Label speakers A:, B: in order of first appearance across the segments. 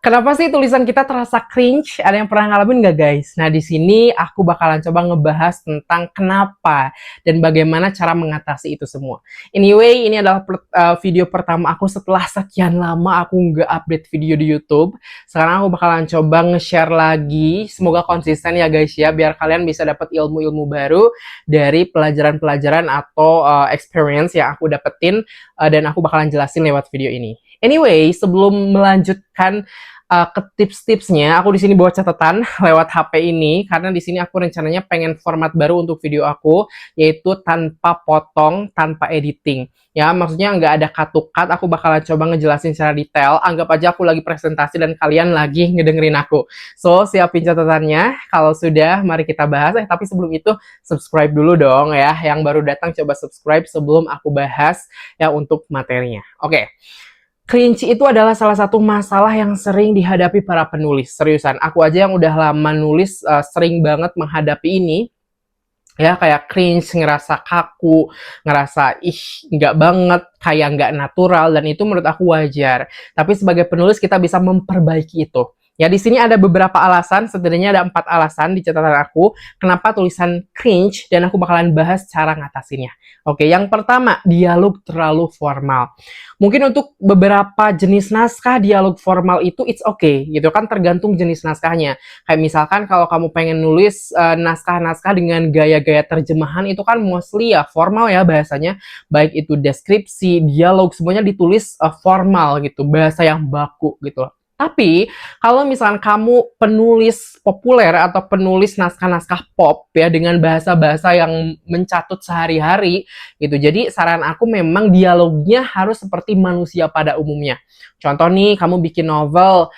A: Kenapa sih tulisan kita terasa cringe? Ada yang pernah ngalamin nggak guys? Nah di sini aku bakalan coba ngebahas tentang kenapa dan bagaimana cara mengatasi itu semua. Anyway, ini adalah video pertama aku setelah sekian lama aku nggak update video di YouTube. Sekarang aku bakalan coba nge-share lagi. Semoga konsisten ya guys ya, biar kalian bisa dapat ilmu-ilmu baru dari pelajaran-pelajaran atau experience yang aku dapetin dan aku bakalan jelasin lewat video ini. Anyway, sebelum melanjutkan ke tips-tipsnya, aku di sini bawa catatan lewat HP ini karena di sini aku rencananya pengen format baru untuk video aku, yaitu tanpa potong, tanpa editing. Ya, maksudnya nggak ada cut to cut, aku bakalan coba ngejelasin secara detail. Anggap aja aku lagi presentasi dan kalian lagi ngedengerin aku. So, siapin catatannya. Kalau sudah, mari kita bahas. Tapi sebelum itu, subscribe dulu dong ya. Yang baru datang coba subscribe sebelum aku bahas ya untuk materinya. Oke. Cringe itu adalah salah satu masalah yang sering dihadapi para penulis. Seriusan, aku aja yang udah lama nulis sering banget menghadapi ini. Ya kayak cringe, ngerasa kaku, ngerasa ih nggak banget, kayak nggak natural, dan itu menurut aku wajar. Tapi sebagai penulis kita bisa memperbaiki itu. Ya di sini ada beberapa alasan, setidaknya ada 4 alasan di catatan aku kenapa tulisan cringe, dan aku bakalan bahas cara ngatasinnya. Oke, yang pertama, dialog terlalu formal. Mungkin untuk beberapa jenis naskah dialog formal itu it's okay gitu kan, tergantung jenis naskahnya. Kayak misalkan kalau kamu pengen nulis naskah-naskah dengan gaya-gaya terjemahan itu kan mostly ya formal ya bahasanya, baik itu deskripsi, dialog, semuanya ditulis formal gitu, bahasa yang baku gitu. Tapi kalau misalkan kamu penulis populer atau penulis naskah-naskah pop ya dengan bahasa-bahasa yang mencatut sehari-hari gitu. Jadi saran aku memang dialognya harus seperti manusia pada umumnya. Contoh nih, kamu bikin novel,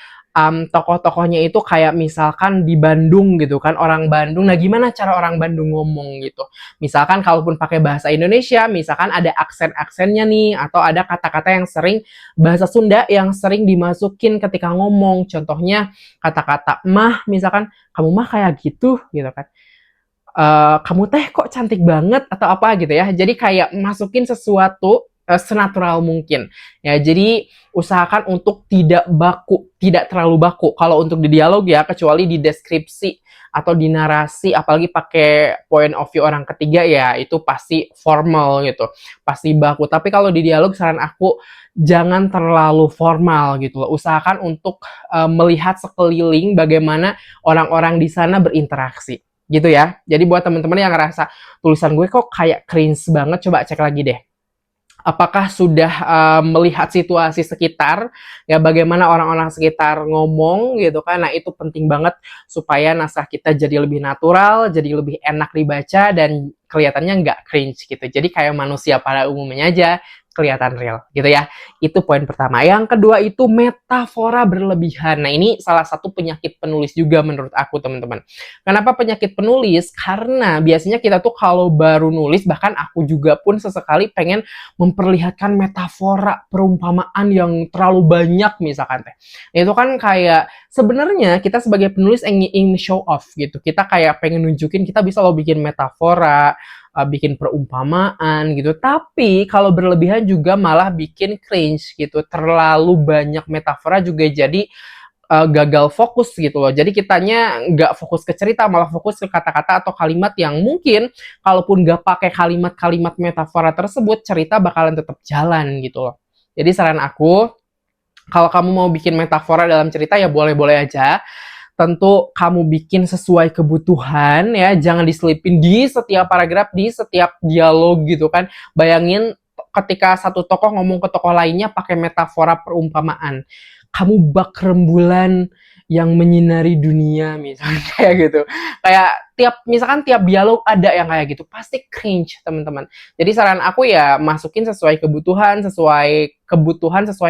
A: tokoh-tokohnya itu kayak misalkan di Bandung gitu kan, orang Bandung. Nah, gimana cara orang Bandung ngomong gitu? Misalkan kalaupun pakai bahasa Indonesia, misalkan ada aksen-aksennya nih, atau ada kata-kata yang sering bahasa Sunda yang sering dimasukin ketika ngomong. Contohnya kata-kata mah, misalkan kamu mah kayak gitu kan. Kamu teh kok cantik banget atau apa gitu ya. Jadi kayak masukin sesuatu senatural mungkin. Ya, jadi usahakan untuk tidak baku, tidak terlalu baku. Kalau untuk di dialog ya, kecuali di deskripsi atau di narasi, apalagi pakai point of view orang ketiga ya, itu pasti formal gitu, pasti baku. Tapi kalau di dialog, saran aku jangan terlalu formal gitu loh. Usahakan untuk melihat sekeliling bagaimana orang-orang di sana berinteraksi gitu ya. Jadi buat teman-teman yang ngerasa tulisan gue kok kayak cringe banget, coba cek lagi deh. Apakah sudah melihat situasi sekitar, ya bagaimana orang-orang sekitar ngomong gitu kan. Nah itu penting banget supaya naskah kita jadi lebih natural, jadi lebih enak dibaca, dan kelihatannya nggak cringe gitu. Jadi kayak manusia pada umumnya aja, kelihatan real gitu ya. Itu poin pertama. Yang kedua itu metafora berlebihan. Nah ini salah satu penyakit penulis juga menurut aku teman-teman. Kenapa penyakit penulis? Karena biasanya kita tuh kalau baru nulis, bahkan aku juga pun sesekali pengen memperlihatkan metafora perumpamaan yang terlalu banyak misalkan teh. Itu kan kayak sebenarnya kita sebagai penulis ingin show off gitu. Kita kayak pengen nunjukin kita bisa loh bikin metafora, bikin perumpamaan gitu. Tapi kalau berlebihan juga malah bikin cringe gitu. Terlalu banyak metafora juga jadi gagal fokus gitu loh. Jadi kitanya nggak fokus ke cerita, malah fokus ke kata-kata atau kalimat yang mungkin kalaupun nggak pakai kalimat-kalimat metafora tersebut, cerita bakalan tetap jalan gitu loh. Jadi saran aku, kalau kamu mau bikin metafora dalam cerita ya boleh-boleh aja. Tentu kamu bikin sesuai kebutuhan ya, jangan diselipin di setiap paragraf, di setiap dialog gitu kan. Bayangin ketika satu tokoh ngomong ke tokoh lainnya pakai metafora perumpamaan. Kamu bak rembulan yang menyinari dunia misalnya kayak gitu. Kayak misalkan tiap dialog ada yang kayak gitu, pasti cringe teman-teman. Jadi saran aku ya masukin sesuai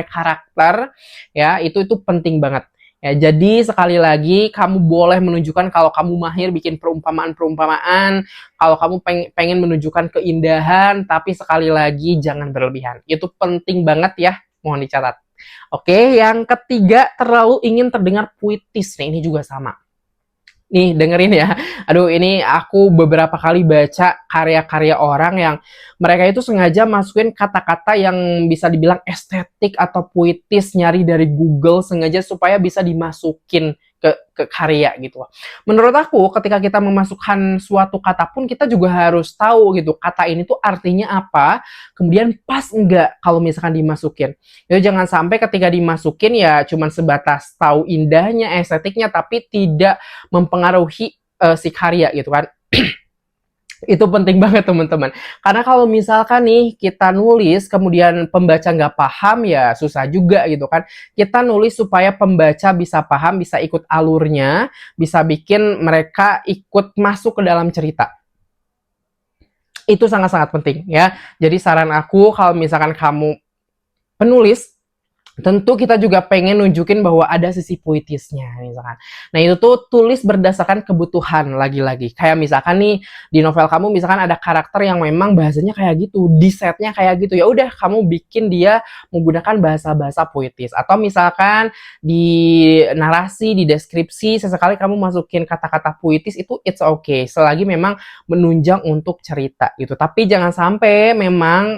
A: karakter ya, itu penting banget. Ya, jadi sekali lagi kamu boleh menunjukkan kalau kamu mahir bikin perumpamaan-perumpamaan, kalau kamu pengen menunjukkan keindahan, tapi sekali lagi jangan berlebihan. Itu penting banget ya, mohon dicatat. Oke, yang ketiga terlalu ingin terdengar puitis. Nah, ini juga sama. Nih, dengerin ya. Aduh, ini aku beberapa kali baca karya-karya orang yang mereka itu sengaja masukin kata-kata yang bisa dibilang estetik atau puitis, nyari dari Google sengaja supaya bisa dimasukin ke karya gitu loh. Menurut aku, ketika kita memasukkan suatu kata pun kita juga harus tahu gitu, kata ini tuh artinya apa, kemudian pas enggak kalau misalkan dimasukin. Jadi jangan sampai ketika dimasukin ya cuman sebatas tahu indahnya, estetiknya, tapi tidak mempengaruhi si karya gitu kan. Itu penting banget teman-teman. Karena kalau misalkan nih kita nulis kemudian pembaca nggak paham ya susah juga gitu kan. Kita nulis supaya pembaca bisa paham, bisa ikut alurnya, bisa bikin mereka ikut masuk ke dalam cerita. Itu sangat-sangat penting ya. Jadi saran aku kalau misalkan kamu penulis, tentu kita juga pengen nunjukin bahwa ada sisi puitisnya misalkan. Nah itu tuh tulis berdasarkan kebutuhan lagi-lagi. Kayak misalkan nih di novel kamu misalkan ada karakter yang memang bahasanya kayak gitu, di setnya kayak gitu. Ya udah kamu bikin dia menggunakan bahasa-bahasa puitis. Atau misalkan di narasi, di deskripsi sesekali kamu masukin kata-kata puitis itu it's okay selagi memang menunjang untuk cerita gitu. Tapi jangan sampai memang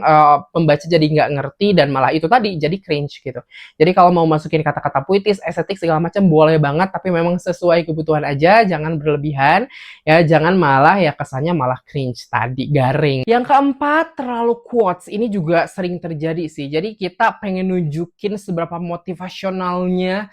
A: pembaca jadi nggak ngerti dan malah itu tadi jadi cringe gitu. Jadi kalau mau masukin kata-kata puitis, estetik segala macam boleh banget, tapi memang sesuai kebutuhan aja, jangan berlebihan, ya jangan malah ya kesannya malah cringe tadi, garing. Yang keempat, terlalu quotes. Ini juga sering terjadi sih. Jadi kita pengen nunjukin seberapa motivasionalnya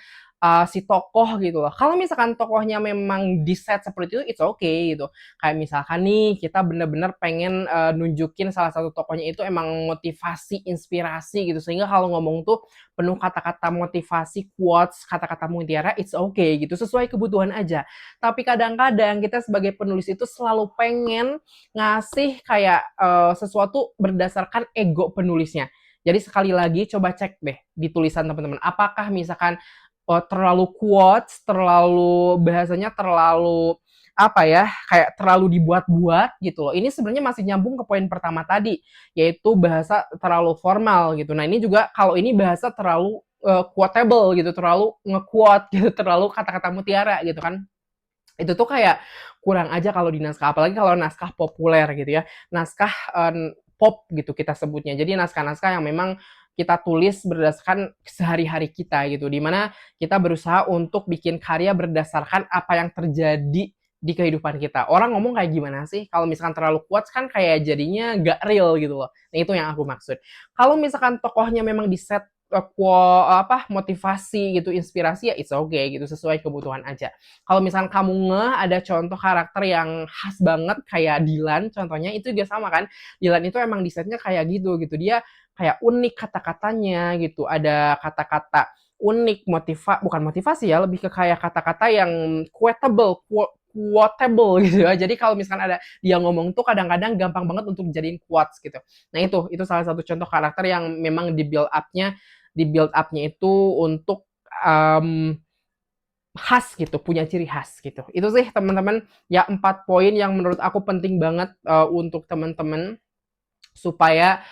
A: si tokoh gitu loh. Kalau misalkan tokohnya memang di set seperti itu, it's okay gitu. Kayak misalkan nih kita bener-bener pengen nunjukin salah satu tokohnya itu emang motivasi, inspirasi gitu. Sehingga kalau ngomong tuh penuh kata-kata motivasi, quotes, kata-kata mutiara, it's okay gitu. Sesuai kebutuhan aja. Tapi kadang-kadang kita sebagai penulis itu selalu pengen ngasih kayak sesuatu berdasarkan ego penulisnya. Jadi sekali lagi coba cek deh di tulisan teman-teman. Apakah misalkan terlalu quotes, terlalu bahasanya terlalu apa ya, kayak terlalu dibuat-buat gitu loh. Ini sebenarnya masih nyambung ke poin pertama tadi, yaitu bahasa terlalu formal gitu. Nah ini juga kalau ini bahasa terlalu quotable gitu, terlalu nge-quote gitu, terlalu kata-kata mutiara gitu kan. Itu tuh kayak kurang aja kalau di naskah, apalagi kalau naskah populer gitu ya. Naskah pop gitu kita sebutnya. Jadi naskah-naskah yang memang kita tulis berdasarkan sehari-hari kita gitu, dimana kita berusaha untuk bikin karya berdasarkan apa yang terjadi di kehidupan kita. Orang ngomong kayak gimana sih? Kalau misalkan terlalu kuat kan kayak jadinya gak real gitu loh. Nah itu yang aku maksud. Kalau misalkan tokohnya memang di set motivasi gitu, inspirasi ya it's okay gitu, sesuai kebutuhan aja. Kalau misalkan kamu ada contoh karakter yang khas banget kayak Dilan contohnya itu juga sama kan. Dilan itu emang di setnya kayak gitu gitu. Dia kayak unik kata-katanya gitu. Ada kata-kata unik, bukan motivasi ya, lebih ke kayak kata-kata yang quotable gitu ya. Jadi kalau misalkan ada dia ngomong tuh kadang-kadang gampang banget untuk dijadiin quotes gitu. Nah itu salah satu contoh karakter yang memang di build up-nya itu untuk khas gitu, punya ciri khas gitu. Itu sih teman-teman ya 4 poin yang menurut aku penting banget untuk teman-teman supaya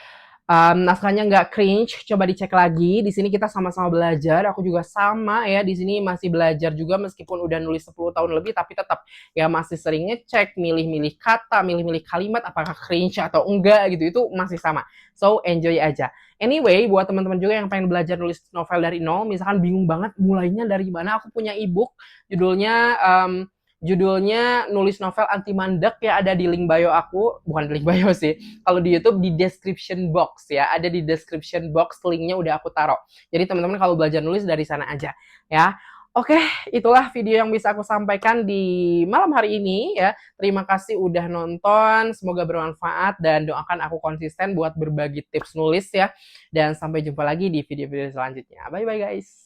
A: naskahnya nggak cringe. Coba dicek lagi. Di sini kita sama-sama belajar. Aku juga sama ya. Di sini masih belajar juga meskipun udah nulis 10 tahun lebih, tapi tetap ya masih sering ngecek, milih-milih kata, milih-milih kalimat, apakah cringe atau enggak gitu. Itu masih sama. So enjoy aja. Anyway, buat teman-teman juga yang pengen belajar nulis novel dari nol, misalkan bingung banget mulainya dari mana, aku punya ebook judulnya judulnya nulis novel anti mandek ya, ada di link bio aku, bukan di link bio sih. Kalau di YouTube di description box ya, ada di description box linknya udah aku taruh. Jadi teman-teman kalau belajar nulis dari sana aja ya. Oke, itulah video yang bisa aku sampaikan di malam hari ini ya. Terima kasih udah nonton, semoga bermanfaat dan doakan aku konsisten buat berbagi tips nulis ya. Dan sampai jumpa lagi di video-video selanjutnya. Bye bye guys.